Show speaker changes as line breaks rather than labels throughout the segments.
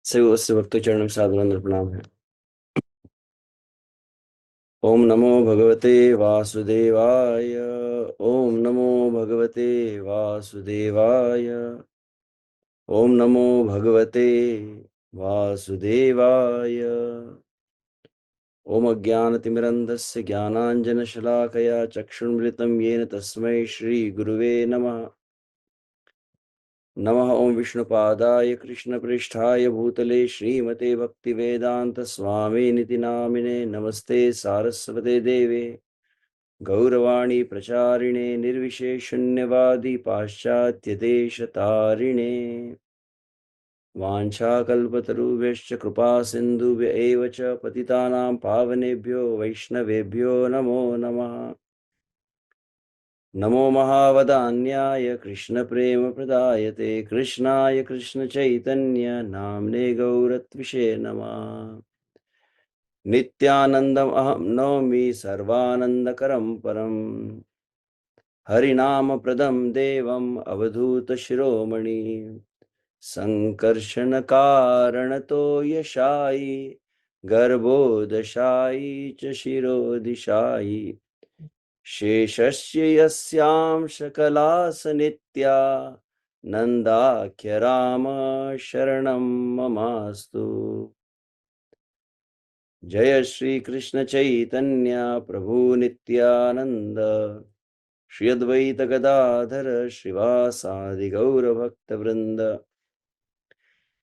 से भक्तों चरण में सादर प्रणाम है। ओम नमो भगवते वासुदेवाय। ओम नमो भगवते वासुदेवाय। ओम नमो भगवते वासुदेवाय। ओम अज्ञानतिमिरन्धस्य ज्ञानाञ्जनशलाकया चक्षुर्मृतं येन तस्मै श्रीगुरुवे नमः। नमः ओं विष्णुपादाय कृष्णप्रेष्ठाय भूतले श्रीमते भक्तिवेदांत स्वामिनिति नामिने नमस्ते सारस्वते देवे गौरवाणी प्रचारिणे निर्विशेषशून्यवादी पाश्चात्यदेशतारिणे वाञ्छाकल्पतरुभ्यश्च कृपा सिन्धुभ्य एव च पतितानां पावनेभ्यो वैष्णवेभ्यो नमो नमः। नमो महावदान्याय कृष्णप्रेमप्रदायते कृष्णाय कृष्णचैतन्य नाम्ने गौरत्विषे नमः। नित्यानन्दम् अहं नौमि सर्वानन्दकरं परम् हरिनामप्रदं देवम् अवधूतशिरोमणि सङ्कर्षणकारणतो यशायि गर्भोदशायि च शिरोदिशायि शेषस्य यस्यां सकलासनित्या नन्दाख्य राम शरणं ममास्तु। जय श्री कृष्ण चैतन्य प्रभु नित्यानंद श्री अद्वैत गदाधर श्रीवासादि गौर भक्त वृंद।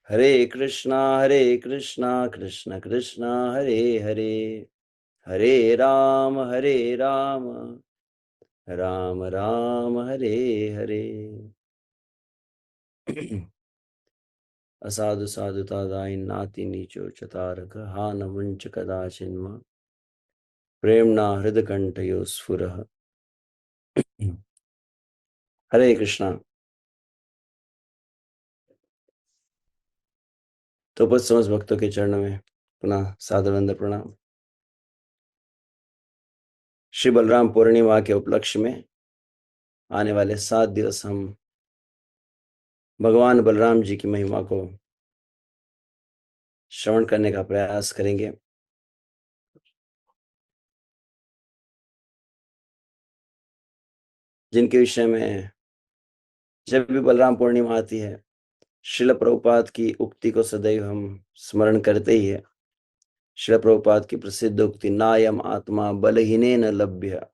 हरे कृष्णा कृष्ण कृष्णा हरे हरे हरे राम राम राम हरे हरे। असाधु साधुता नाति नीचो चतारक हा न मुंच कदाचिन्म प्रेमणा हृदकंठयो स्फुरः। हरे कृष्णा। तो बस समस्त भक्तों के चरणों में पुनः सादर प्रणाम। श्री बलराम पूर्णिमा के उपलक्ष्य में आने वाले 7 दिवस हम भगवान बलराम जी की महिमा को श्रवण करने का प्रयास करेंगे। जिनके विषय में जब भी बलराम पूर्णिमा आती है श्रील प्रभुपाद की उक्ति को सदैव हम स्मरण करते ही है। श्रील प्रभुपाद की प्रसिद्ध उक्ति नायम आत्मा बलहीनेन लभ्य,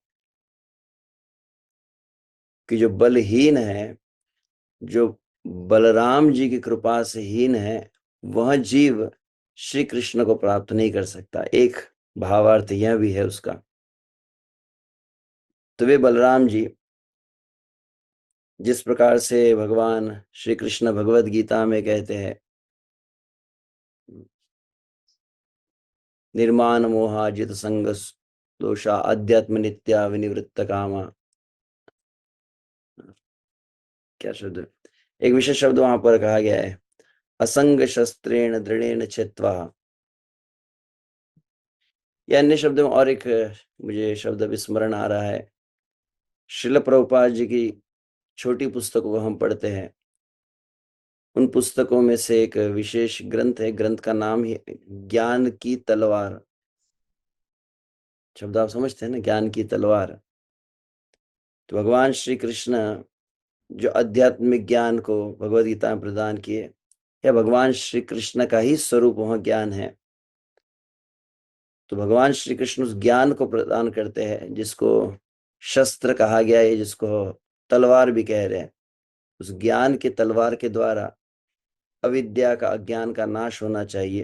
कि जो बलहीन है, जो बलराम जी की कृपा से हीन है, वह जीव श्री कृष्ण को प्राप्त नहीं कर सकता। एक भावार्थ यह भी है उसका। तो वे बलराम जी जिस प्रकार से भगवान श्री कृष्ण भगवद गीता में कहते हैं निर्माण मोहाजित संग दोषा अध्यात्म नित्या विनिवृत्त कामा, क्या शब्द, एक विशेष शब्द वहां पर कहा गया है असंग शस्त्रेण दृढ़ेन छित्त्वा। या अन्य शब्द में और एक मुझे शब्द विस्मरण आ रहा है। श्रील प्रभुपाद जी की छोटी पुस्तकों को हम पढ़ते हैं। उन पुस्तकों में से एक विशेष ग्रंथ है, ग्रंथ का नाम ही ज्ञान की तलवार। शब्द आप समझते हैं ना, ज्ञान की तलवार। तो भगवान श्री कृष्ण जो आध्यात्मिक ज्ञान को भगवद गीता में प्रदान किए, या भगवान श्री कृष्ण का ही स्वरूप वह ज्ञान है। तो भगवान श्री कृष्ण उस ज्ञान को प्रदान करते हैं जिसको शस्त्र कहा गया है, जिसको तलवार भी कह रहे हैं। उस ज्ञान की तलवार के द्वारा अविद्या का, अज्ञान का नाश होना चाहिए।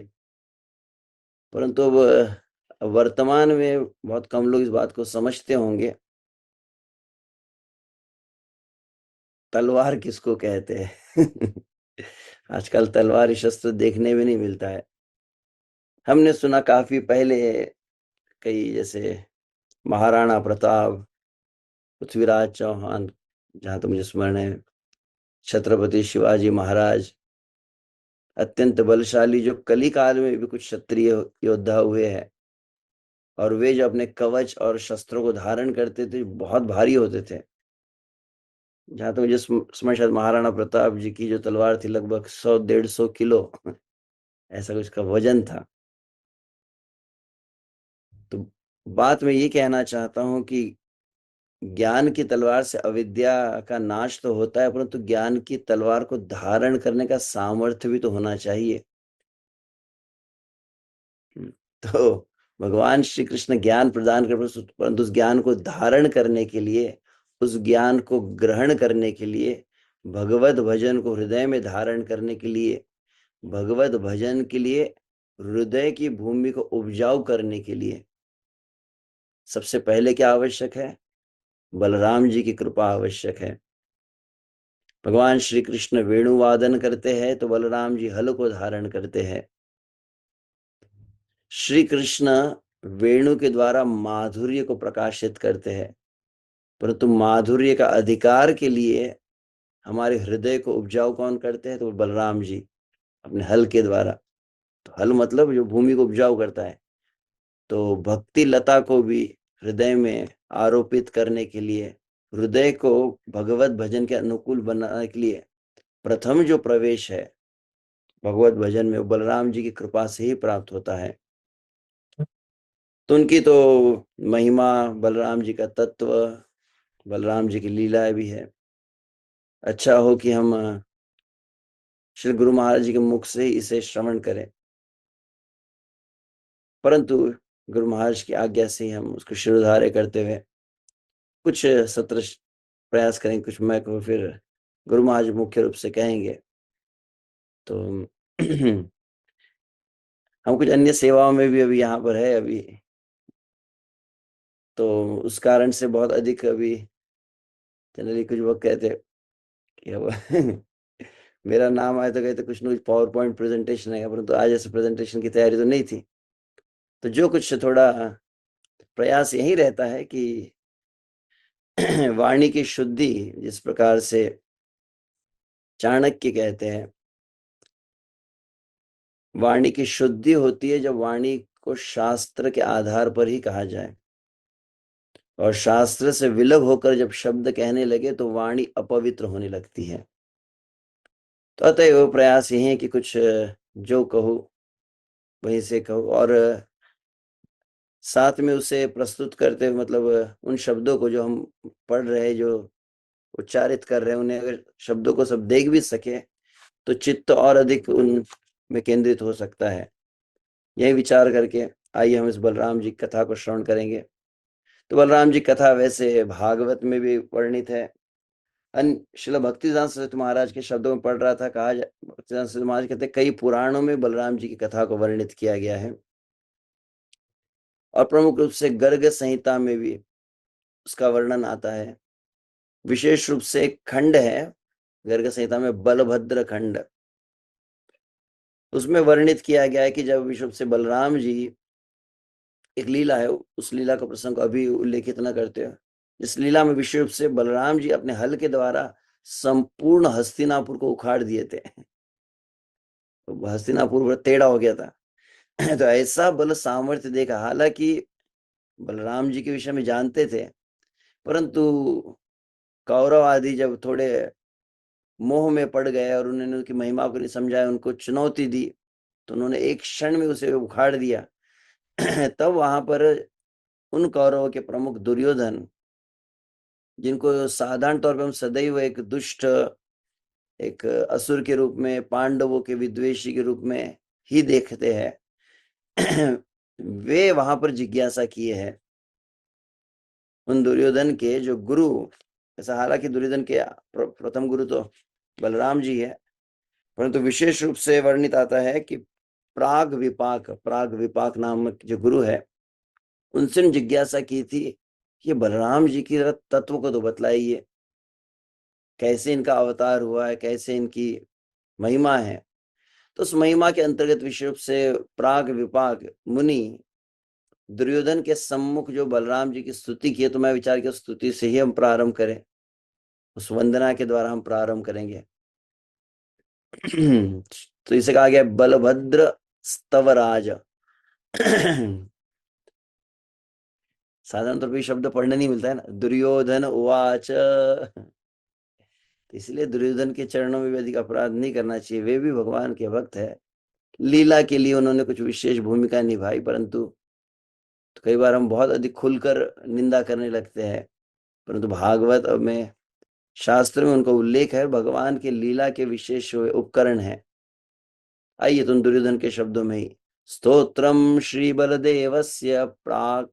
परंतु अब वर्तमान में बहुत कम लोग इस बात को समझते होंगे। तलवार किसको कहते हैं? आजकल तलवार शस्त्र देखने में नहीं मिलता है। हमने सुना काफी पहले, कई जैसे महाराणा प्रताप, पृथ्वीराज चौहान, जहां तो मुझे स्मरण है, छत्रपति शिवाजी महाराज, अत्यंत बलशाली, जो कली काल में भी कुछ क्षत्रिय योद्धा हुए हैं। और वे जो अपने कवच और शस्त्रों को धारण करते थे बहुत भारी होते थे। जहां तो मुझे स्मरण, शायद महाराणा प्रताप जी की जो तलवार थी लगभग 100-150 किलो। ऐसा कुछ का वजन था। तो बात मैं ये कहना चाहता हूं कि ज्ञान की तलवार से अविद्या का नाश तो होता है, परंतु ज्ञान की तलवार को धारण करने का सामर्थ्य भी तो होना चाहिए। तो भगवान श्री कृष्ण ज्ञान प्रदान कर, परंतु उस ज्ञान को धारण करने के लिए, उस ज्ञान को ग्रहण करने के लिए, भगवत भजन को हृदय में धारण करने के लिए, भगवत भजन के लिए हृदय की भूमि को उपजाऊ करने के लिए सबसे पहले क्या आवश्यक है? बलराम जी की कृपा आवश्यक है। भगवान श्री कृष्ण वेणु वादन करते हैं तो बलराम जी हल को धारण करते हैं। श्री कृष्ण वेणु के द्वारा माधुर्य को प्रकाशित करते हैं, परंतु माधुर्य का अधिकार के लिए हमारे हृदय को उपजाऊ कौन करते हैं? तो बलराम जी अपने हल के द्वारा। तो हल मतलब जो भूमि को उपजाऊ करता है। तो भक्ति लता को भी हृदय में आरोपित करने के लिए, हृदय को भगवत भजन के अनुकूल बनाने के लिए प्रथम जो प्रवेश है भगवत भजन में, वो बलराम जी की कृपा से ही प्राप्त होता है। तो उनकी तो महिमा, बलराम जी का तत्व, बलराम जी की लीलाएं भी है। अच्छा हो कि हम श्री गुरु महाराज जी के मुख से ही इसे श्रवण करें, परंतु गुरु महाराज की आज्ञा से ही हम उसको शिरोधार्य करते हुए कुछ सत्र प्रयास करेंगे, कुछ मैं को फिर गुरु महाराज मुख्य रूप से कहेंगे। तो हम कुछ अन्य सेवाओं में भी अभी यहाँ पर है अभी, तो उस कारण से बहुत अधिक अभी जनरली कुछ लोग कहते कि अब मेरा नाम आया तो कहते कुछ ना कुछ पावर पॉइंट प्रेजेंटेशन है, परंतु आज ऐसे प्रेजेंटेशन की तैयारी तो नहीं थी। तो जो कुछ थोड़ा प्रयास यही रहता है कि वाणी की शुद्धि, जिस प्रकार से चाणक्य कहते हैं, वाणी की शुद्धि होती है जब वाणी को शास्त्र के आधार पर ही कहा जाए, और शास्त्र से विलग होकर जब शब्द कहने लगे तो वाणी अपवित्र होने लगती है। तो अतएव प्रयास यही है कि कुछ जो कहो वहीं से कहो, और साथ में उसे प्रस्तुत करते हुए, मतलब उन शब्दों को जो हम पढ़ रहे हैं, जो उच्चारित कर रहे हैं, उन्हें अगर शब्दों को सब देख भी सके तो चित्त और अधिक उन में केंद्रित हो सकता है। यही विचार करके आइए हम इस बलराम जी की कथा को श्रवण करेंगे। तो बलराम जी कथा वैसे भागवत में भी वर्णित है। श्रील भक्तिदान सरस्वती महाराज के शब्दों में पढ़ रहा था, कहा भक्तिदान सरस्वती महाराज कहते कई पुराणों में बलराम जी की कथा को वर्णित किया गया है, और प्रमुख रूप से गर्ग संहिता में भी उसका वर्णन आता है। विशेष रूप से एक खंड है गर्ग संहिता में, बलभद्र खंड। उसमें वर्णित किया गया है कि जब विश्व से बलराम जी, एक लीला है, उस लीला का प्रसंग अभी उल्लेखित न करते हो, इस लीला में विशेष रूप से बलराम जी अपने हल के द्वारा संपूर्ण हस्तिनापुर को उखाड़ दिए थे। तो हस्तिनापुर टेढ़ा हो गया था। तो ऐसा बल सामर्थ्य देखा, हालांकि बलराम जी के विषय में जानते थे, परंतु कौरव आदि जब थोड़े मोह में पड़ गए और उन्होंने उनकी महिमा को नहीं समझाया, उनको चुनौती दी, तो उन्होंने एक क्षण में उसे उखाड़ दिया। तब वहां पर उन कौरवों के प्रमुख दुर्योधन, जिनको साधारण तौर पर हम सदैव एक दुष्ट, एक असुर के रूप में, पांडवों के विद्वेषी के रूप में ही देखते हैं, वे वहां पर जिज्ञासा किए हैं उन दुर्योधन के जो गुरु, ऐसा हालांकि दुर्योधन के प्रथम गुरु तो बलराम जी है, परंतु विशेष रूप से वर्णित आता है कि प्राग विपाक नामक जो गुरु है, उनसे जिज्ञासा की थी कि बलराम जी की तत्व को तो बतलाइए, कैसे इनका अवतार हुआ है, कैसे इनकी महिमा है। तो उस महिमा के अंतर्गत विशेष रूप से प्राग विपाक मुनि दुर्योधन के सम्मुख जो बलराम जी की स्तुति की है, तो मैं विचार किया स्तुति से ही हम प्रारंभ करें, उस वंदना के द्वारा हम प्रारंभ करेंगे। तो इसे कहा गया बलभद्र स्तवराज। साधारण तौर पर शब्द पढ़ने नहीं मिलता है ना, दुर्योधन उवाच। इसलिए दुर्योधन के चरणों में भी अधिक अपराध नहीं करना चाहिए, वे भी भगवान के भक्त है। लीला के लिए उन्होंने कुछ विशेष भूमिका निभाई, परंतु तो कई बार हम बहुत अधिक खुलकर निंदा करने लगते हैं, परंतु भागवत में, शास्त्र में उनका उल्लेख है, भगवान के लीला के विशेष उपकरण है। आइए तुम दुर्योधन के शब्दों में ही, स्तोत्रम श्री बलदेवस्य प्राक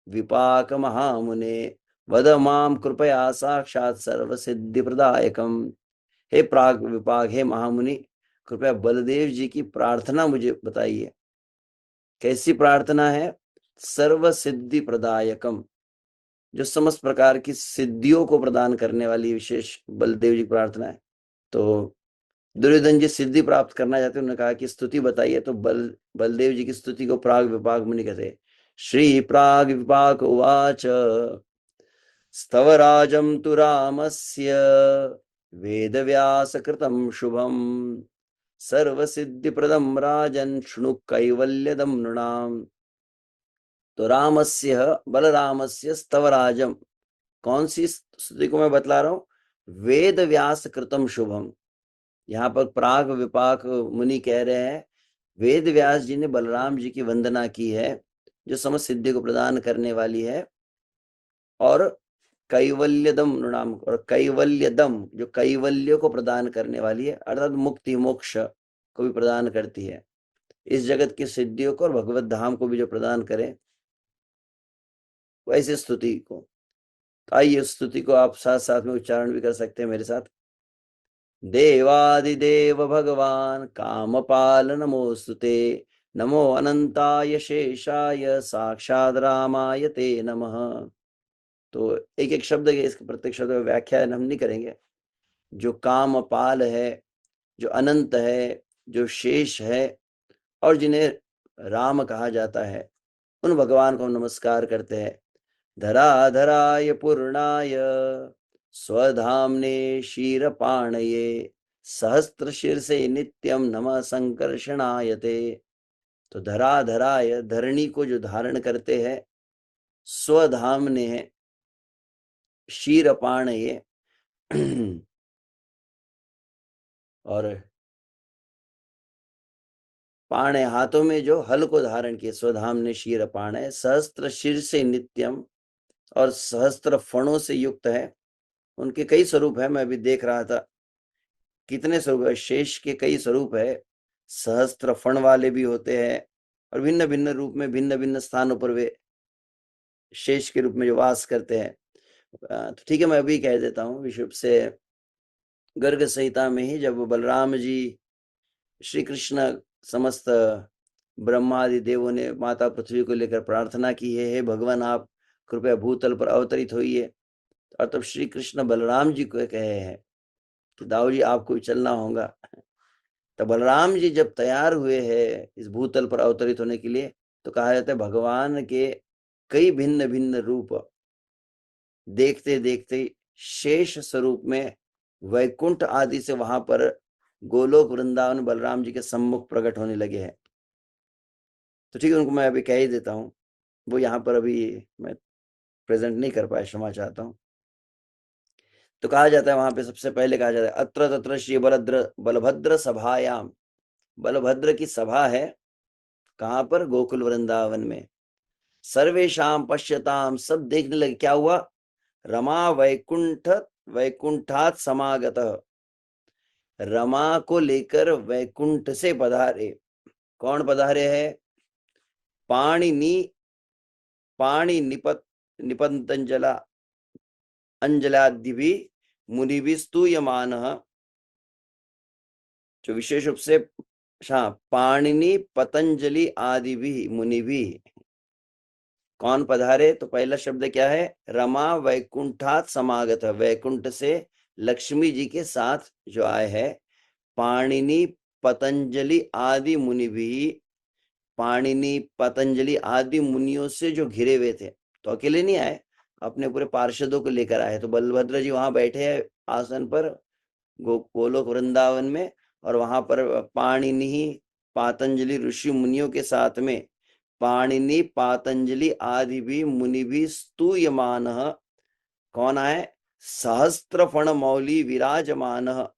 विपाक महामुने वद माम कृपया साक्षात सर्व सिद्धि प्रदायकम। हे प्राग विपाक, हे महामुनि, कृपया बलदेव जी की प्रार्थना मुझे बताइए। कैसी प्रार्थना है? सर्व सिद्धि प्रदायकम, जो समस्त प्रकार की सिद्धियों को प्रदान करने वाली विशेष बलदेव जी की प्रार्थना है। तो दुर्योधन जी सिद्धि प्राप्त करना चाहते, उन्होंने कहा कि स्तुति बताइए। तो बलदेव जी की स्तुति को प्राग विपाक मुनि कहते। श्री प्राग विपाक उवाच स्तवराजं तु रामस्य वेदव्यासकृतं शुभं सर्वसिद्धिप्रदं राजन् शृणु कैवल्यदं नृणाम्। तो रामस्य, बलरामस्य स्तवराजम, कौन सी स्तुति को मैं बतला रहा हूं? वेद व्यास कृतम शुभम। यहाँ पर प्राग विपाक मुनि कह रहे हैं वेद व्यास जी ने बलराम जी की वंदना की है, जो समस्त सिद्धि को प्रदान करने वाली है, और कैवल्यदम नृणाम, और कैवल्यदम, जो कैवल्य को प्रदान करने वाली है, अर्थात मुक्ति मोक्ष को भी प्रदान करती है, इस जगत की सिद्धियों को और भगवत धाम को भी जो प्रदान करे, वैसे स्तुति को। आइए स्तुति को आप साथ साथ में उच्चारण भी कर सकते हैं मेरे साथ। देवादिदेव भगवान कामपाल नमोस्तुते, नमो अनंताय शेषाय साक्षात रामाय ते नमः। तो एक एक शब्द के, इसके प्रत्येक शब्द में व्याख्या हम नहीं करेंगे। जो कामपाल है, जो अनंत है, जो शेष है, और जिन्हें राम कहा जाता है, उन भगवान को हम नमस्कार करते हैं। धराधराय पूर्णाय स्वधाम्ने क्षीरपाणये सहस्त्र शीर्षे नित्यम नमः संकर्षणायते। तो धराधराय, धरणी को जो धारण करते हैं, स्वधाम्ने है, क्षीरपाणये और पाणे, हाथों में जो हल को धारण किए, स्वधाम्ने क्षीरपाणये, सहस्त्र शीर्षे नित्यम, और सहस्त्र फणों से युक्त है। उनके कई स्वरूप है, मैं अभी देख रहा था कितने स्वरूप है, शेष के कई स्वरूप है, सहस्त्र फण वाले भी होते हैं, और भिन्न भिन्न रूप में भिन्न भिन्न स्थानों पर वे शेष के रूप में जो वास करते हैं। तो ठीक है, मैं अभी कह देता हूँ विशुभ से। गर्ग संहिता में ही जब बलराम जी श्री कृष्ण, समस्त ब्रह्मादि देवों ने माता पृथ्वी को लेकर प्रार्थना की है, हे भगवान आप कृपया भूतल पर अवतरित होइए, और तब श्री कृष्ण बलराम जी को कहे हैं कि दाऊ जी आपको भी चलना होगा। तो बलराम जी जब तैयार हुए हैं इस भूतल पर अवतरित होने के लिए, तो कहा जाता है भगवान के कई भिन्न भिन्न रूप देखते देखते शेष स्वरूप में वैकुंठ आदि से वहां पर गोलोक वृंदावन बलराम जी के सम्मुख प्रकट होने लगे हैं। तो ठीक है, उनको मैं अभी कह ही देता हूँ, वो यहाँ पर अभी मैं प्रेजेंट नहीं कर पाया, क्षमा चाहता हूँ। तो कहा जाता है वहां पे सबसे पहले कहा जाता है अत्र तत्र श्री बलभद्र सभायाम, बलभद्र की सभा है, कहाँ पर? गोकुल वृंदावन में। सर्वेशाम पश्यताम, सब देखने लगे, क्या हुआ? रमा वैकुंठात समागत, रमा को लेकर वैकुंठ से पधारे। कौन पधारे हैं? पाणिनि, पाणि निपत निपतंजला अंजलादि भी मुनि भी स्तूयमान, जो विशेष रूप से पाणिनि पतंजलि आदि भी मुनि भी। कौन पधारे? तो पहला शब्द क्या है? रमा वैकुंठात समागत, वैकुंठ से लक्ष्मी जी के साथ जो आए हैं। पाणिनि पतंजलि आदि मुनि भी, पाणिनि पतंजलि आदि मुनियों से जो घिरे हुए थे, तो अकेले नहीं आए, अपने पूरे पार्षदों को लेकर आए। तो बलभद्र जी वहां बैठे हैं आसन पर गोलोक वृंदावन में, और वहां पर पाणिनि पातंजलि ऋषि मुनियों के साथ में पाणिनि पातंजलि आदि भी मुनि भी स्तूयमान। कौन आए? सहस्त्र फण मौली विराजमान,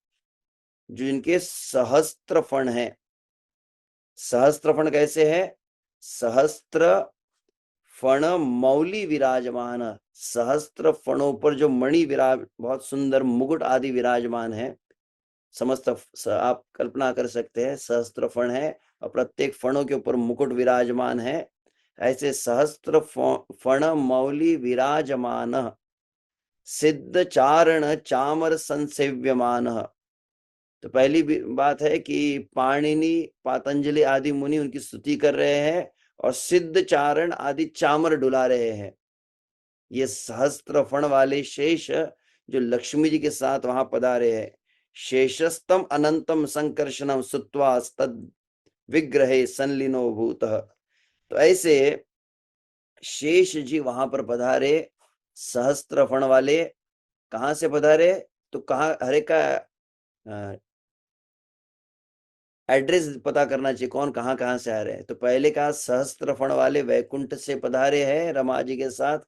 जो इनके सहस्त्र फण है, सहस्त्र फण कैसे है? सहस्त्र फण मौली विराजमान, सहस्त्र फणों पर जो मणि विराज, बहुत सुंदर मुकुट आदि विराजमान है। समस्त आप कल्पना कर सकते हैं, सहस्त्र फण है और प्रत्येक फणों के ऊपर मुकुट विराजमान है। ऐसे सहस्त्र फण मौली विराजमान, सिद्ध चारण चामर संसेव्यमान। तो पहली बात है कि पाणिनि पातंजलि आदि मुनि उनकी स्तुति कर रहे हैं और सिद्ध चारण आदि चामर डुला रहे हैं। ये सहस्त्र फण वाले शेष जो लक्ष्मी जी के साथ वहां पधारे हैं। शेषस्तम अनंतम संकर्षणम सुत्वा तद विग्रहे संलीनो भूत। तो ऐसे शेष जी वहां पर पधारे, सहस्त्र फण वाले। कहां से पधारे? तो कहाँ हरे का एड्रेस पता करना चाहिए, कौन कहाँ कहाँ से आ रहे हैं। तो पहले कहा सहस्त्र फण वाले वैकुंठ से पधारे हैं रमा जी के साथ।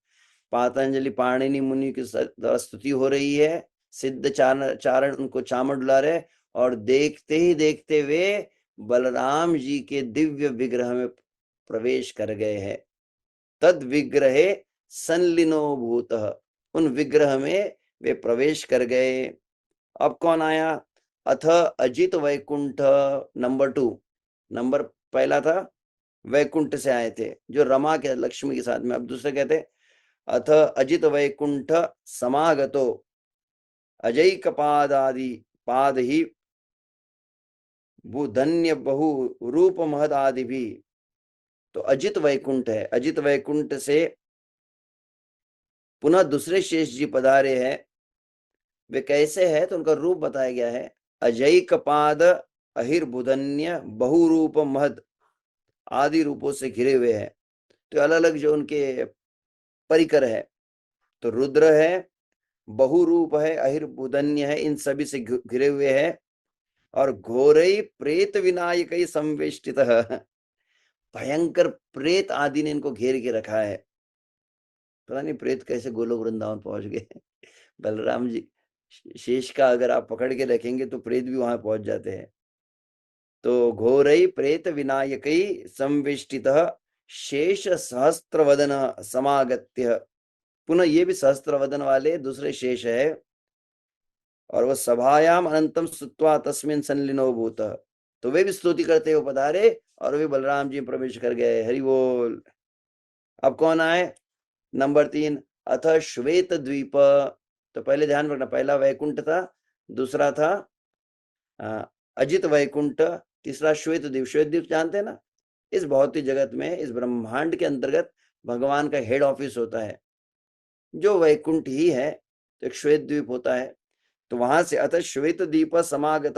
पातंजलि पाणिनि मुनि की स्तुति हो रही है, सिद्ध चारण उनको चामर डुला रहे, और देखते ही देखते वे बलराम जी के दिव्य विग्रह में प्रवेश कर गए हैं। तद विग्रहे संलीनो भूत, उन विग्रह में वे प्रवेश कर गए। अब कौन आया? अथ अजित वैकुंठ, नंबर 2। नंबर पहला था वैकुंठ से आए थे जो रमा के लक्ष्मी के साथ में। अब दूसरे कहते अथ अजित वैकुंठ समागतो अजय कपाद आदि पाद ही बुधन्य बहु रूप महद आदि भी। तो अजित वैकुंठ है, अजित वैकुंठ से पुनः दूसरे शेष जी पधारे हैं। वे कैसे है? तो उनका रूप बताया गया है। अजय कपाद अहिर्बुधन्य बहुरूप महद आदि रूपों से घिरे हुए हैं। तो अलग अलग जो उनके परिकर है, तो रुद्र है, बहुरूप है, अहिर्बुधन्य है, इन सभी से घिरे हुए हैं। और घोरई प्रेत विनायक संवेष्टित, भयंकर प्रेत आदि ने इनको घेर के रखा है। पता नहीं प्रेत कैसे गोलोक वृंदावन पहुंच गए। बलराम जी शेष का अगर आप पकड़ के रखेंगे तो प्रेत भी वहां पहुंच जाते हैं। तो घोरई प्रेत विनायक संवेष्टित शेष सहस्त्र वदन समागत्य, पुनः ये भी सहस्त्र वदन वाले दूसरे शेष है। और वह सभायाम अनंतम स्तुत्वा तस्मिन संलीनो भूत, तो वे भी स्तुति करते हुए पधारे और वे बलराम जी प्रवेश कर गए। हरि बोल। अब कौन आए? नंबर 3, अथ श्वेत द्वीप। तो पहले ध्यान रखना, पहला वैकुंठ था, दूसरा था अजित वैकुंठ, तीसरा श्वेत द्वीप। श्वेत द्वीप जानते हैं ना, इस भौतिक जगत में, इस ब्रह्मांड के अंतर्गत भगवान का हेड ऑफिस होता है। जो वैकुंठ ही है तो एक श्वेत द्वीप होता है। तो वहां से अतः श्वेत द्वीप समागत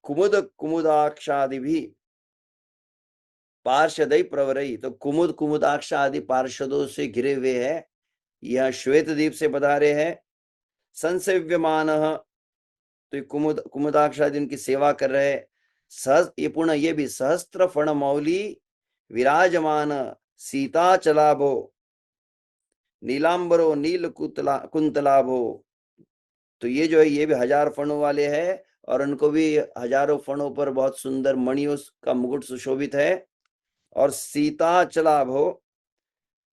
कुमुद कुमुदाक्षादि भी पार्षदई प्रवरई, तो कुमुद कुमुदाक्ष आदि पार्षदों से घिरे हुए है। यह श्वेत द्वीप से पधारे हैं। संसेव्यमान, तो कुमुद कुमुदाक्ष आदि इनकी सेवा कर रहे। सहस ये पूर्ण, ये भी सहस्त्र फण मौली विराजमान सीता चलाभो नीलांबरो नील कुंतलाभो। तो ये जो है ये भी 1000 फणों वाले हैं और उनको भी हजारों फणों पर बहुत सुंदर मणियों का मुकुट सुशोभित है। और सीता चलाभो,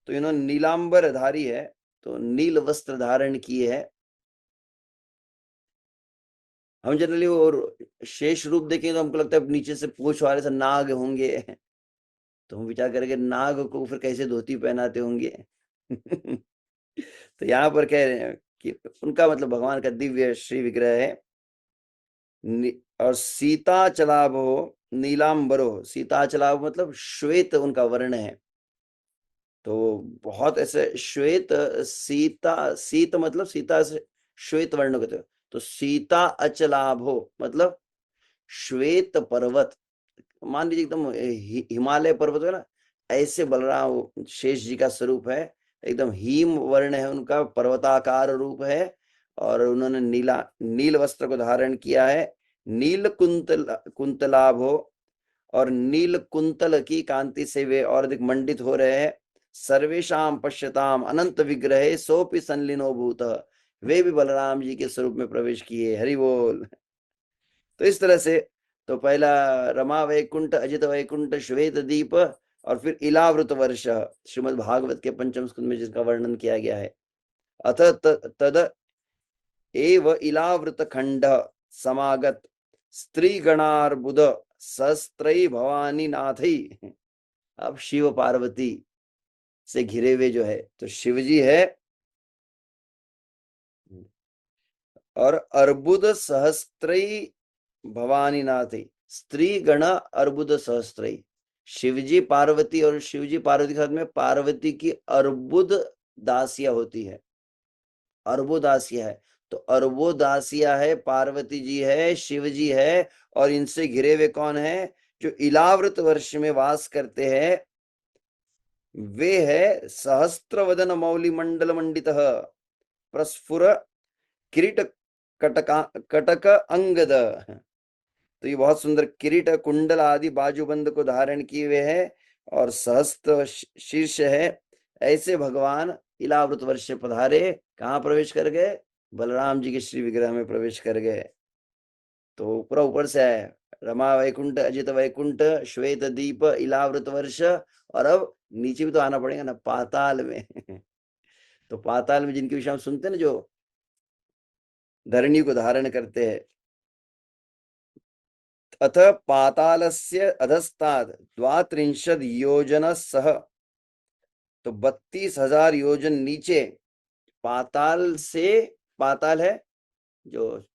तो इन्होंने नीलांबर धारी है, तो नील वस्त्र धारण किए है। हम जनरली और शेष रूप देखें तो हमको लगता है नीचे से पूंछ वाले से नाग होंगे। तो हम विचार करेंगे नाग को फिर कैसे धोती पहनाते होंगे। तो यहाँ पर कह रहे हैं कि उनका मतलब भगवान का दिव्य श्री विग्रह है। और सीता चलाभो नीलांबरो, सीता चलाभ मतलब श्वेत उनका वर्ण है। तो बहुत ऐसे श्वेत, सीता, सीत मतलब सीता से श्वेत वर्ण कहते हो। तो सीता अचलाभो मतलब श्वेत पर्वत, मान लीजिए एकदम हिमालय पर्वत है ना, ऐसे बलराम शेष जी का स्वरूप है। एकदम हिम वर्ण है उनका, पर्वताकार रूप है। और उन्होंने नील वस्त्र को धारण किया है। नील कुंतलाभ हो, और नील कुंतल की कांति से वे और अधिक मंडित हो रहे हैं। सर्वेशाम पश्यताम अनंत विग्रहे सोपि संलीनो भूत, वे भी बलराम जी के स्वरूप में प्रवेश किए। हरि बोल। तो इस तरह से तो पहला रमा वैकुंठ, अजित वैकुंठ, श्वेत दीप, और फिर इलावृत वर्ष श्रीमद् भागवत के पंचम स्कंद में जिसका वर्णन किया गया है। अथ तद एव इलावृत खंड समागत स्त्री गणार्बुद सहस्त्रई भवानी नाथई। अब शिव पार्वती से घिरे हुए जो है, तो शिव जी है और अर्बुद सहस्त्रई भवानी नाथई, स्त्री गण अर्बुद सहस्त्रई। शिवजी पार्वती और शिवजी पार्वती के साथ में पार्वती की अर्बुद दासिया होती है, अर्बुदासिया है। तो अर्बुदासिया है, पार्वती जी है, शिव जी है, और इनसे घिरे हुए कौन है? जो इलावृत वर्ष में वास करते हैं, वे है सहस्त्र वदन मौली मंडल मंडित प्रस्फुर किरीट कटका कटक अंगद। तो ये बहुत सुंदर किरीट कुंडल आदि बाजूबंद को धारण किए हुए है और सहस्त्र शीर्ष है। ऐसे भगवान इलावृत वर्ष से पधारे, कहाँ प्रवेश कर गए? बलराम जी के श्री विग्रह में प्रवेश कर गए। तो पूरा ऊपर से है, रमा वैकुंठ, अजित वैकुंठ, श्वेत दीप, इलावृत वर्ष, और अब नीचे भी तो आना पड़ेगा ना, पाताल में। तो पाताल में जिनके विषय हम सुनते हैं ना, जो धरणी को धारण करते हैं। अथ पातालस्य अधस्तात् द्वात्रिंशद योजन सह, तो 32,000 योजन नीचे पाताल से, पाताल है जो,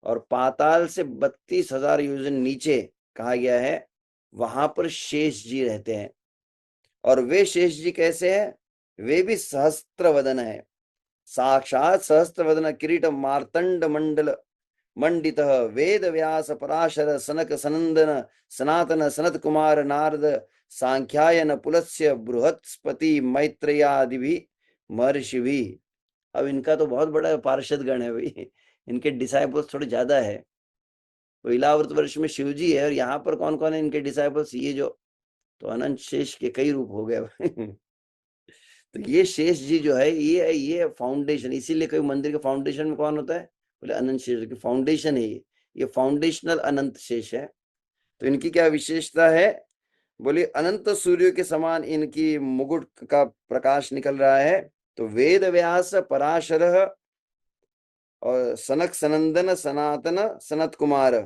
और पाताल से 32,000 योजन नीचे कहा गया है, वहां पर शेष जी रहते हैं। और वे शेष जी कैसे हैं? वे भी सहस्त्र वदन है, साक्षात सहस्त्र वदन किरीट मार्तंड मंडल मंडित वेद व्यास पराशर सनक सनंदन सनातन सनत कुमार नारद सांख्यायन पुलस्य बृहस्पति मैत्रेयादि भी महर्षि भी। अब इनका तो बहुत बड़ा पार्षद गण है भाई, इनके डिसाइपल्स थोड़े ज्यादा है। तो इलावृत वर्ष में शिव जी है, और यहाँ पर कौन कौन है इनके डिसाइपल्स? ये जो, तो अनंत शेष के कई रूप हो गए। तो ये शेष जी जो है, ये फाउंडेशन, इसीलिए कोई मंदिर के फाउंडेशन में कौन होता है? बोले अनंत शेष की फाउंडेशन है ये फाउंडेशनल अनंत शेष है। तो इनकी क्या विशेषता है? बोले अनंत सूर्य के समान इनकी मुकुट का प्रकाश निकल रहा है। तो वेद व्यास पराशर और सनक सनंदन सनातन सनत कुमार,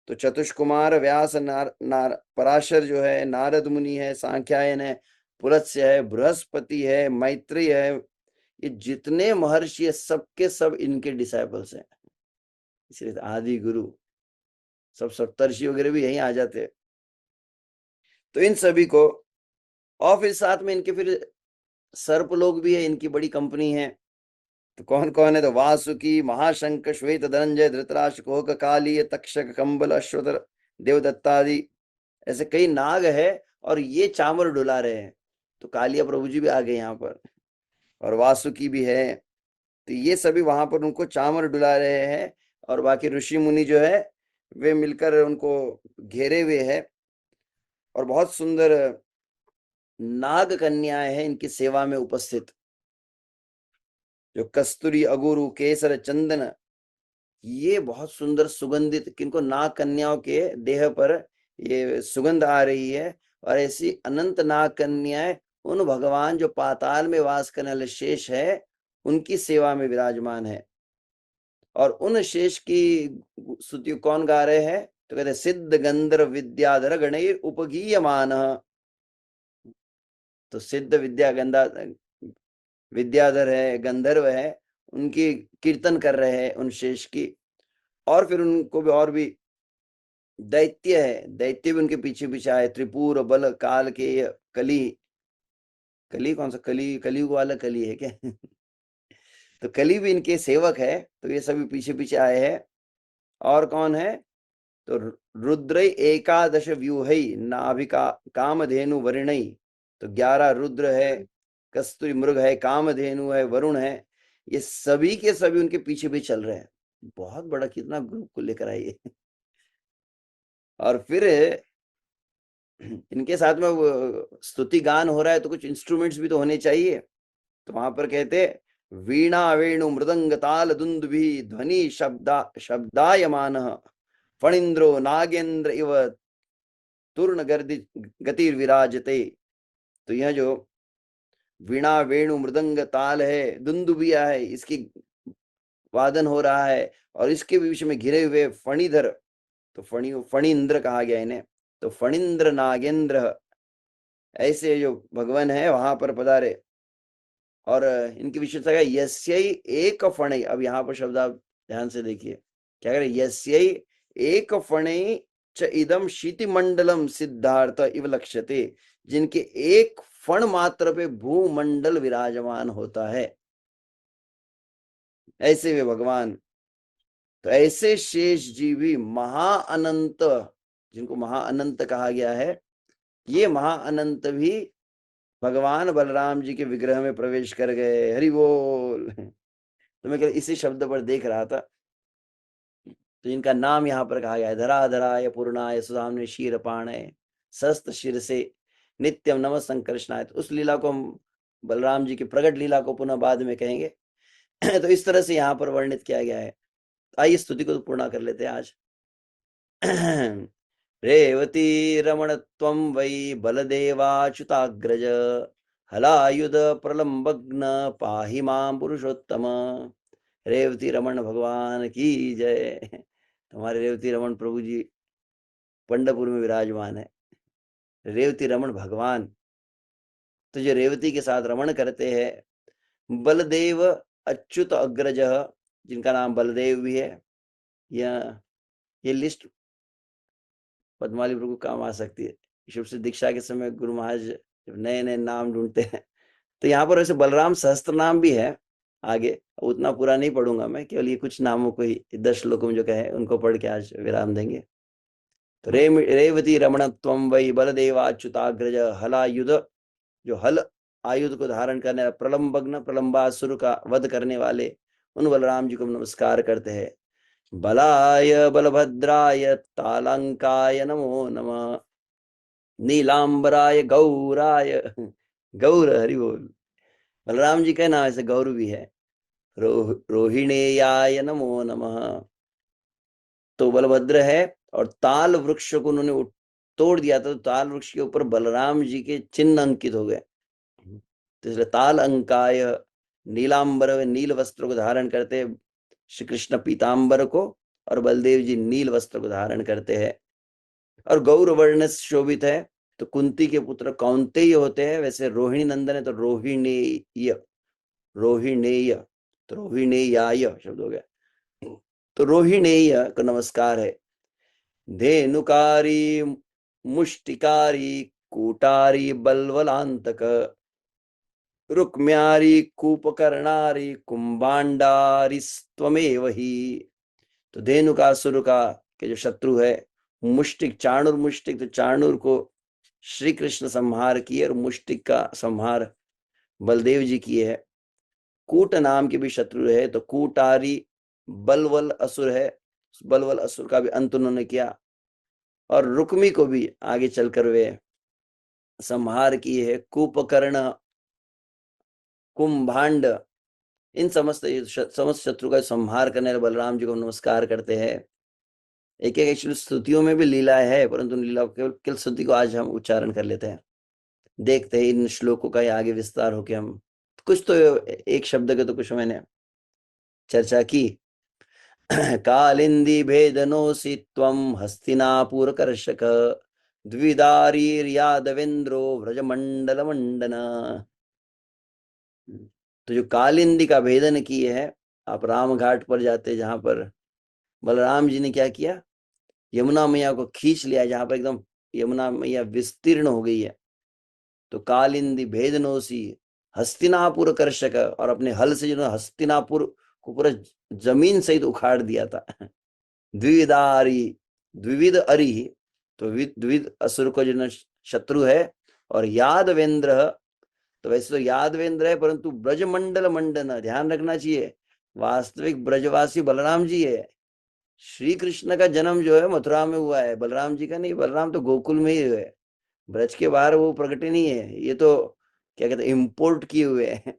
तो चतुष्कुमार व्यास पराशर जो है, नारद मुनि है, सांख्यायन है, पुलत्स्य है, बृहस्पति है, मैत्री है, ये जितने महर्षि है सबके सब इनके डिसाइपल्स हैं। इसलिए आदि गुरु सब सप्तर्षि वगैरह भी यहीं आ जाते हैं। तो इन सभी को, और फिर साथ में इनके फिर सर्प लोग भी है, इनकी बड़ी कंपनी है। तो कौन कौन है? तो वासुकी, महाशंक, श्वेत धनंजय, धृतराष्ट्र, कोक, काली, तक्षक, कंबल, अश्वतर, देवदत्तादि, ऐसे कई नाग है, और ये चामर डुला रहे हैं। तो कालिया प्रभु जी भी आ गए यहाँ पर, और वासुकी भी है। तो ये सभी वहां पर उनको चामर डुला रहे हैं, और बाकी ऋषि मुनि जो है वे मिलकर उनको घेरे हुए है। और बहुत सुंदर नाग कन्याएं हैं इनकी सेवा में उपस्थित, जो कस्तूरी, अगुरु, केसर, चंदन, ये बहुत सुंदर सुगंधित, किनको? नाग कन्याओं के देह पर ये सुगंध आ रही है। और ऐसी अनंत नाग कन्याएं उन भगवान जो पाताल में वास करने वाले शेष है, उनकी सेवा में विराजमान है। और उन शेष की स्तुति कौन गा रहे हैं? तो कहते सिद्ध गंधर्व विद्याधर गणैर उपगीयमान। तो सिद्ध विद्या गंधा विद्याधर है, गंधर्व है, उनकी कीर्तन कर रहे हैं उन शेष की। और फिर उनको भी, और भी दैत्य है, दैत्य भी उनके पीछे पीछे आए, त्रिपुर बल काल के, कली, कली कौन सा? कली, कलयुग वाला कली है क्या? तो कली भी इनके सेवक है। तो ये सभी पीछे पीछे आए हैं। और कौन है? तो रुद्र एकादश व्यूहई नाभिका कामधेनु वरुणई, तो 11 रुद्र है, कस्तूरी मृग है, कामधेनु है, वरुण है, ये सभी के सभी उनके पीछे भी चल रहे हैं। बहुत बड़ा कितना ग्रुप को लेकर आइए। और फिर इनके साथ में स्तुति गान हो रहा है, तो कुछ इंस्ट्रूमेंट्स भी तो होने चाहिए। तो वहां पर कहते वीणा वेणु मृदंग ताल दुंदुभि ध्वनि शब्दायमान, फणिंद्रो नागेंद्र इव तूर्ण गतिर विराजते। तो यह जो वीणा वेणु मृदंग ताल है, दुंदुबिया है, इसकी वादन हो रहा है, और इसके बीच में घिरे हुए फणिधर, तो फणिंद्र कहा गया इन्हें। तो फणिंद्र नागेंद्र ऐसे जो भगवान है वहां पर पधारे। और इनकी विशेषता है यस्यै एक फणे। अब यहाँ पर शब्द आप ध्यान से देखिए क्या करें, यस्यै एक फणे च इदम शीति मंडलम सिद्धार्थ इव लक्ष्यते, जिनके एक फण मात्र पे भूमंडल विराजमान होता है, ऐसे वे भगवान। तो ऐसे शेष जीवी महाअनंत, जिनको महाअनंत कहा गया है, ये महाअनंत भी भगवान बलराम जी के विग्रह में प्रवेश कर गए। हरि बोल। तो मैं इसी शब्द पर देख रहा था, तो इनका नाम यहाँ पर कहा गया है, धराधराय पूर्णाय सुधाम्ने शीर पाणय सस्त शिर से नित्यम नम संकर्षणाय। तो उस लीला को हम बलराम जी की प्रकट लीला को पुनः बाद में कहेंगे। तो इस तरह से यहाँ पर वर्णित किया गया है। आइए स्तुति को तो पूर्ण कर लेते हैं आज। रेवती रमण त्वं वै बलदेवाच्युताग्रज हलायुध प्रलंबग्न पाहि मां पुरुषोत्तम। रेवती रमण भगवान की जय। हमारे रेवती रमण प्रभु जी पंडरपुर में विराजमान है। रेवती रमण भगवान, तो जो रेवती के साथ रमण करते हैं, बलदेव अच्युत अग्रज, जिनका नाम बलदेव भी है। ये लिस्ट पद्माली प्रभु काम आ सकती है। शुभ से दीक्षा के समय गुरु महाराज जब नए नए नाम ढूंढते हैं, तो यहाँ पर वैसे बलराम सहस्त्र नाम भी है आगे, उतना पूरा नहीं पढ़ूंगा मैं, केवल ये कुछ नामों को ही 10 श्लोकों में जो कहे उनको पढ़ के आज विराम देंगे। तो रेवती रमण त्वं वै बलदेवाच्युताग्रज हलायुध, जो हल आयुध को धारण करने वाले, प्रलंबग्न प्रलंबासुर का वध करने वाले उन बलराम जी को नमस्कार करते हैं। बलाय बलभद्राय तालंकाय नमो नमः, नीलांबराय गौराय, गौर हरि बोल। बलराम जी का नाम ऐसे गौर भी है। रोहिणेयाय नमो नमः। तो बलभद्र है, और ताल वृक्ष को उन्होंने तोड़ दिया था, तो ताल वृक्ष के ऊपर बलराम जी के चिन्ह अंकित हो गए। तो इसलिए ताल अंकाय, नीलांबर, नील वस्त्र को धारण करते श्री कृष्ण पीतांबर को, और बलदेव जी नील वस्त्र को धारण करते हैं, और गौर वर्ण से शोभित है। तो कुंती के पुत्र कौंतेय होते हैं, वैसे रोहिणी नंदन है तो रोहिणेय, रोहिणेय, तो रोहिणेयाय शब्द हो गया। तो रोहिणेय को नमस्कार है। धेनुकारी मुष्टिकारी कूटारी बलवलांतक, रुक्म्यारी कूपकर्णारी कुंभांडारी स्वमेव ही। तो धेनुकासुर का के जो शत्रु है मुष्टिक, चाणूर मुष्टिक, तो चाणूर को श्री कृष्ण संहार किए, और मुष्टिक का संहार बलदेव जी किए है। कूट नाम के भी शत्रु है, तो कूटारी बलवल असुर है, बलवल असुर का भी अंत उन्होंने किया, और रुक्मी को भी आगे चलकर वे संहार किए है। कूपकर्ण, कुंभांड, इन समस्त शत्रु का संहार करने वाले बलराम जी को नमस्कार करते हैं। एक एक एक्चुअली स्तुतियों में भी लीला है, परंतु लीला केवल स्तुति को आज हम उच्चारण कर लेते हैं। देखते हैं इन श्लोकों का आगे विस्तार होके हम कुछ तो एक शब्द के तो कुछ मैंने चर्चा की। कालिंदी भेदनोसि त्वं हस्तिनापुर कर्षक, द्विदारीर्यादवेन्द्रो व्रजमंडल मंडन। तो जो कालिंदी का भेदन किए है, आप राम घाट पर जाते, जहां पर बलराम जी ने क्या किया, यमुना मैया को खींच लिया, जहां पर एकदम यमुना मैया विस्तीर्ण हो गई है। तो कालिंदी भेदनोसी हस्तिनापुर कर्षक, और अपने हल से जिन्होंने हस्तिनापुर को पूरा जमीन सहित उखाड़ दिया था। द्विदारी, द्विविध अरि, तो द्विविध असुर को जिन्होंने शत्रु है, और यादवेंद्र, तो वैसे तो यादवेंद्र है, परंतु ब्रजमंडल मंडन, ध्यान रखना चाहिए, वास्तविक ब्रजवासी बलराम जी है। श्री कृष्ण का जन्म जो है मथुरा में हुआ है, बलराम जी का नहीं। बलराम तो गोकुल में ही हुए, ब्रज के बाहर वो प्रकट नहीं है। ये तो क्या कहते हैं, इम्पोर्ट किए हुए हैं।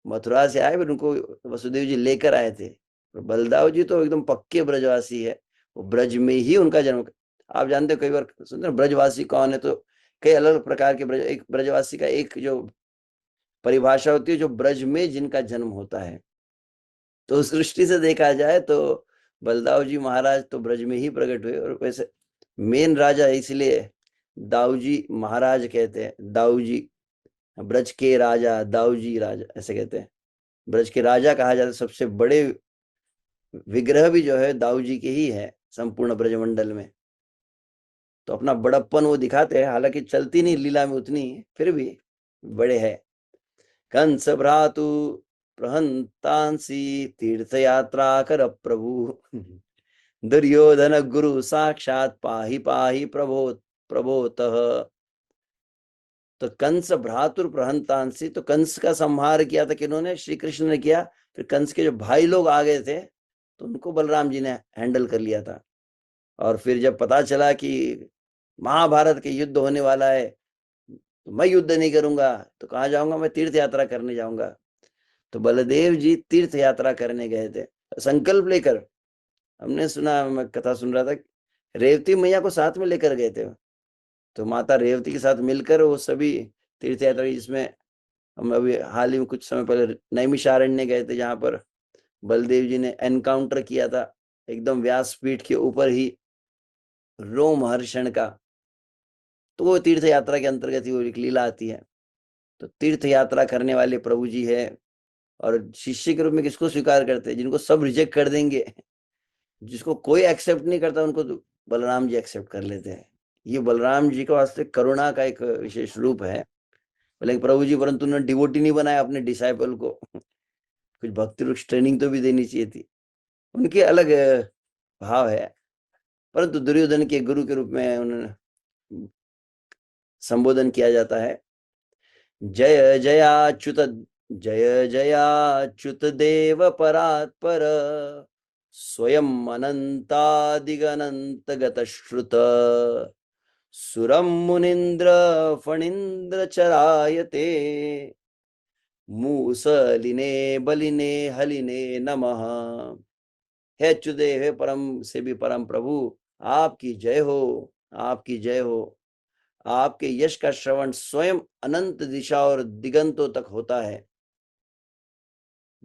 मथुरा से आए, फिर उनको वसुदेव जी लेकर आए थे। बलदाव जी तो एकदम पक्के ब्रजवासी है, वो ब्रज में ही उनका जन्म। आप जानते हो, कई बार सुनते हो ब्रजवासी कौन है, तो कई अलग अलग प्रकार के ब्रज, एक ब्रजवासी का एक जो परिभाषा होती है, जो ब्रज में जिनका जन्म होता है। तो उस दृष्टि से देखा जाए तो बलदाव जी महाराज तो ब्रज में ही प्रकट हुए। और वैसे मेन राजा इसलिए दाऊ जी महाराज कहते हैं, दाऊ जी, ब्रज के राजा, दाऊ जी राजा ऐसे कहते हैं। ब्रज के राजा कहा जाता है, सबसे बड़े विग्रह भी जो है दाऊ जी के ही है संपूर्ण ब्रजमंडल में। तो अपना बड़प्पन वो दिखाते हैं, हालांकि चलती नहीं लीला में उतनी, फिर भी बड़े है। कंस भ्रातु प्रहंतांसी तीर्थ यात्रा कर प्रभु, दुर्योधन गुरु साक्षात पाहि पाहि प्रभो प्रभोतः। तो कंस भ्रातुर प्रहंतांसी, तो कंस का संहार किया था किन्होंने? श्री कृष्ण ने किया। फिर कंस के जो भाई लोग आ गए थे, तो उनको बलराम जी ने हैंडल कर लिया था। और फिर जब पता चला कि महाभारत के युद्ध होने वाला है, तो मैं युद्ध नहीं करूंगा तो कहाँ जाऊंगा, मैं तीर्थ यात्रा करने जाऊंगा। तो बलदेव जी तीर्थ यात्रा करने गए थे संकल्प लेकर। हमने सुना, मैं कथा सुन रहा था, रेवती मैया को साथ में लेकर गए थे। तो माता रेवती के साथ मिलकर वो सभी तीर्थ यात्रा, जिसमें हम अभी हाल ही में कुछ समय पहले नैमिषारण्य गए थे, जहां पर बलदेव जी ने एनकाउंटर किया था एकदम व्यासपीठ के ऊपर ही रोमहर्षण का। तो वो तीर्थ यात्रा के अंतर्गत ही वो एक लीला आती है। तो तीर्थ यात्रा करने वाले प्रभु जी है। और शिष्य के रूप में किसको स्वीकार करते हैं? जिनको सब रिजेक्ट कर देंगे, जिसको कोई एक्सेप्ट नहीं करता, उनको तो बलराम जी एक्सेप्ट कर लेते हैं। ये बलराम जी का वास्ते करुणा का एक विशेष रूप है। लेकिन प्रभु जी, परंतु उन्होंने डिवोटी नहीं बनाया अपने डिसाइपल को, कुछ भक्ति रूप ट्रेनिंग तो भी देनी चाहिए थी। उनके अलग भाव है। परंतु दुर्योधन के गुरु के रूप में उन्होंने संबोधन किया जाता है। जय जयाच्युत, जय जयाच्युत देव परात्पर, स्वयं अनंतादिगनंत गत श्रुत, सुरम मुनीन्द्र फणीन्द्र चरायते, मूसलिने बलिने हलिने नमः। हे अच्युदेव, हे परम से भी परम प्रभु, आपकी जय हो, आपकी जय हो। आपके यश का श्रवण स्वयं अनंत दिशा और दिगंतों तक होता है।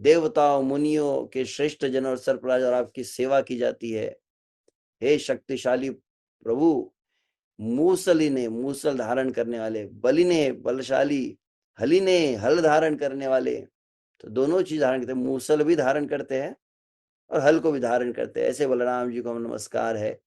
देवताओं मुनियों के श्रेष्ठ जन और सरपराज और आपकी सेवा की जाती है। हे शक्तिशाली प्रभु, मूसली ने मूसल धारण करने वाले, बलि ने बलशाली, हलि ने हल धारण करने वाले। तो दोनों चीज धारण करते हैं, मूसल भी धारण करते हैं और हल को भी धारण करते हैं। ऐसे बलराम जी को हम नमस्कार है।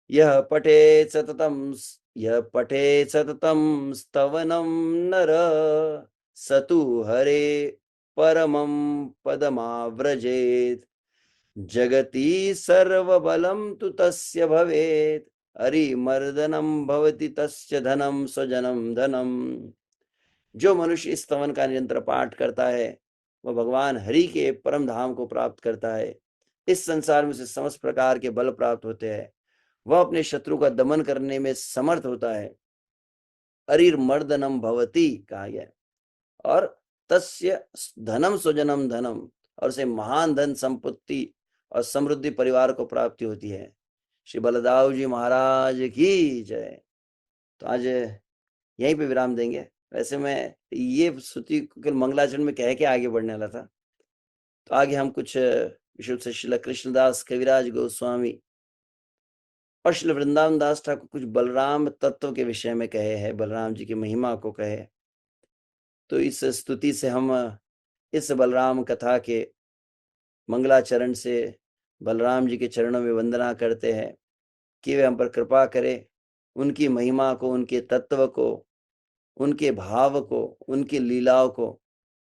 यह पठेत् सततम, यह पठेत् सततम स्तवनम नर, सतु हरे परमं पदमाव्रजेत्, जगति सर्वबलं तु तस्य भवेत्, हरिमर्दनं भवति तस्य धनं स्वजनं धनम। जो मनुष्य इस स्तवन का निरंतर पाठ करता है, वह भगवान हरि के परम धाम को प्राप्त करता है। इस संसार में उसे समस्त प्रकार के बल प्राप्त होते हैं। वह अपने शत्रु का दमन करने में समर्थ होता है। अरिर्मर्दनम भवति कहा गया। और तस्य धनम स्वजनम धनम, और उसे महान धन संपत्ति और समृद्धि परिवार को प्राप्ति होती है। श्री बलदाऊ जी महाराज की जय। तो आज यहीं पे विराम देंगे। वैसे मैं ये स्तुति केवल मंगलाचरण में कह के आगे बढ़ने वाला था। तो आगे हम कुछ विशुद्ध से श्रील कृष्णदास कविराज गोस्वामी और श्री वृंदावन दास ठाकुर कुछ बलराम तत्व के विषय में कहे हैं, बलराम जी की महिमा को कहे। तो इस स्तुति से हम इस बलराम कथा के मंगलाचरण से बलराम जी के चरणों में वंदना करते हैं कि वे हम पर कृपा करें, उनकी महिमा को, उनके तत्व को, उनके भाव को, उनकी लीलाओं को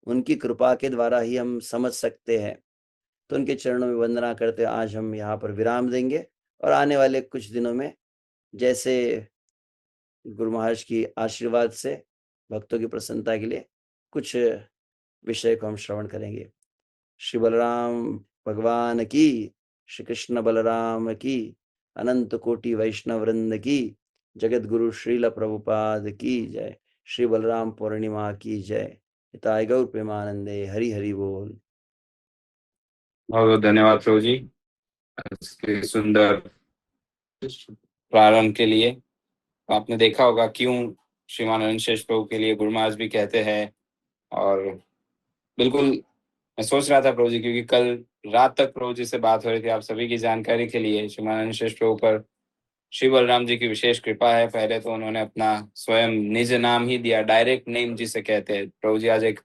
उनकी कृपा के द्वारा ही हम समझ सकते हैं। तो उनके चरणों में वंदना करते आज हम यहाँ पर विराम देंगे। और आने वाले कुछ दिनों में जैसे गुरु महाराज की आशीर्वाद से भक्तों की प्रसन्नता के लिए कुछ विषय को हम श्रवण करेंगे। श्री बलराम भगवान की, श्री कृष्ण बलराम की, अनंत कोटि वैष्णव वृंद की, जगत गुरु श्रील प्रभुपाद की जय। श्री बलराम पूर्णिमा की जय। हिताय गौर प्रेमानंदे हरि हरि बोल।
बहुत बहुत धन्यवाद प्रभु जी। इसके सुंदर प्रारंभ के लिए। आपने देखा होगा क्यों श्रीमान अनंत शेष प्रभु के लिए गुरु महाराज भी कहते हैं। और बिल्कुल मैं सोच रहा था प्रभु जी, क्योंकि कल रात तक प्रभु जी से बात हो रही थी। आप सभी की जानकारी के लिए श्रीमान अनंत शेष प्रभु पर श्री बलराम जी की विशेष कृपा है। पहले तो उन्होंने अपना स्वयं निज नाम ही दिया, डायरेक्ट नेम जिसे कहते हैं। प्रभु जी आज एक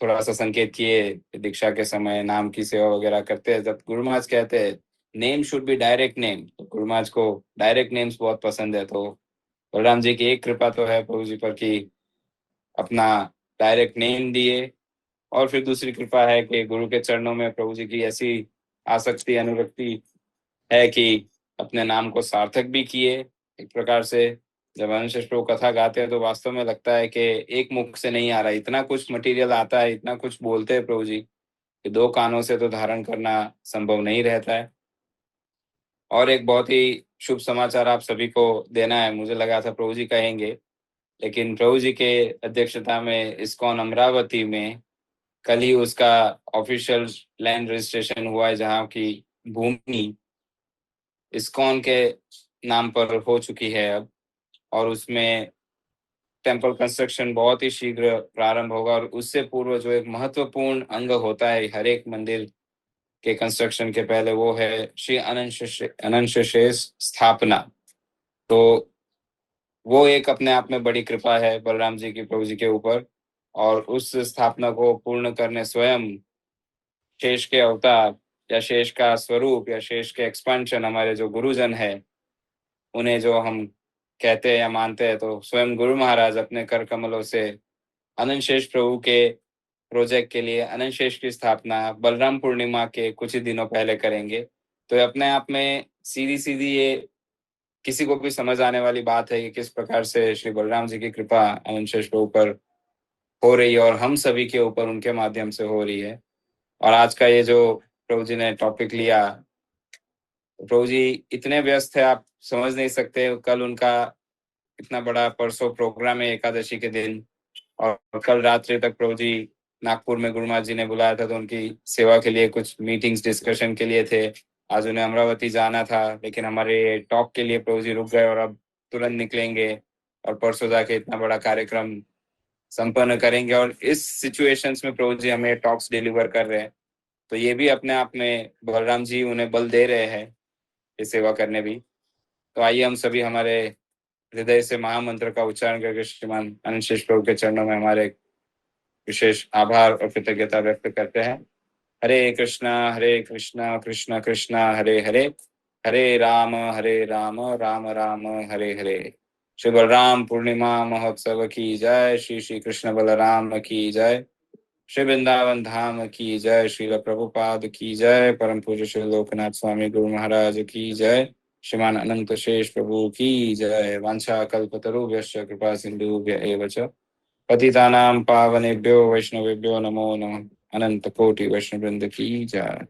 थोड़ा सा संकेत किए दीक्षा के समय नाम की सेवा वगैरह करते हैं, जब गुरु महाराज कहते हैं name should be direct name, तो गुरु महाराज को डायरेक्ट नेम्स बहुत पसंद है। तो बलराम जी की एक कृपा तो है प्रभु जी पर कि अपना डायरेक्ट नेम दिए, और फिर दूसरी कृपा है कि गुरु के चरणों में प्रभु जी की ऐसी आसक्ति अनुरक्ति है कि अपने नाम को सार्थक भी किए। एक प्रकार से जब अनुशेष प्रभु कथा गाते हैं तो वास्तव में लगता है कि एक मुख से नहीं आ रहा, इतना कुछ मटेरियल आता है, इतना कुछ बोलते हैं प्रभु जी कि दो कानों से तो धारण करना संभव नहीं रहता है। और एक बहुत ही शुभ समाचार आप सभी को देना है। मुझे लगा था प्रभु जी कहेंगे, लेकिन प्रभु जी के अध्यक्षता में इस्कॉन अमरावती में कल ही उसका ऑफिशियल लैंड रजिस्ट्रेशन हुआ है, जहाँ की भूमि इस्कॉन के नाम पर हो चुकी है अब। और उसमें टेम्पल कंस्ट्रक्शन बहुत ही शीघ्र प्रारंभ होगा। और उससे पूर्व जो एक महत्वपूर्ण अंग होता है हर एक मंदिर के कंस्ट्रक्शन के पहले, वो है श्री अनंत शेष स्थापना। तो वो एक अपने आप में बड़ी कृपा है बलराम जी की प्रभु जी के ऊपर। और उस स्थापना को पूर्ण करने स्वयं शेष के अवतार या शेष का स्वरूप या शेष के एक्सपेंशन हमारे जो गुरुजन है, उन्हें जो हम कहते हैं या मानते हैं, तो स्वयं गुरु महाराज अपने कर कमलों से अनंत शेष प्रभु के प्रोजेक्ट के लिए अनंत शेष की स्थापना बलराम पूर्णिमा के कुछ ही दिनों पहले करेंगे। तो ये अपने आप में सीधी सीधी ये किसी को भी समझ आने वाली बात है कि किस प्रकार से श्री बलराम जी की कृपा अनंत शेष प्रभु पर हो रही है और हम सभी के ऊपर उनके माध्यम से हो रही है। और आज का ये जो प्रभु जी ने टॉपिक लिया, प्रभु जी इतने व्यस्त है आप समझ नहीं सकते। कल उनका इतना बड़ा परसों प्रोग्राम है एकादशी के दिन, और कल रात्रि तक प्रभु जी नागपुर में गुरु महाराज जी ने बुलाया था, तो उनकी सेवा के लिए कुछ मीटिंग्स डिस्कशन के लिए थे। आज उन्हें अमरावती जाना था, लेकिन हमारे टॉक के लिए प्रभु जी रुक गए और अब तुरंत निकलेंगे और परसों जाके इतना बड़ा कार्यक्रम संपन्न करेंगे। और इस सिचुएशंस में प्रभु जी हमें टॉक्स डिलीवर कर रहे हैं, तो ये भी अपने आप में बलराम जी उन्हें बल दे रहे हैं ये सेवा करने भी। तो आइए हम सभी हमारे हृदय से महामंत्र का उच्चारण करके श्रीमान अनंत शेष प्रभु के चरणों में हमारे विशेष आभार और कृतज्ञता व्यक्त करते हैं। हरे कृष्णा कृष्ण कृष्ण हरे हरे, हरे राम राम राम हरे हरे। श्री बलराम पूर्णिमा महोत्सव की जय। श्री श्री कृष्ण बलराम की जय। श्री वृंदावन धाम की जय। श्रील प्रभुपाद की जय। परम पूज्य श्री लोकनाथ स्वामी गुरु महाराज की जय। श्रीमान अनंत शेष प्रभु की जय। वांछा कल्पतरुभ्यश्च कृपा सिंधुभ्य एव च पतितानां पावनेभ्यो वैष्णवेभ्यो नमो नमः। अनंत कोटि वैष्णव वृंद की जय।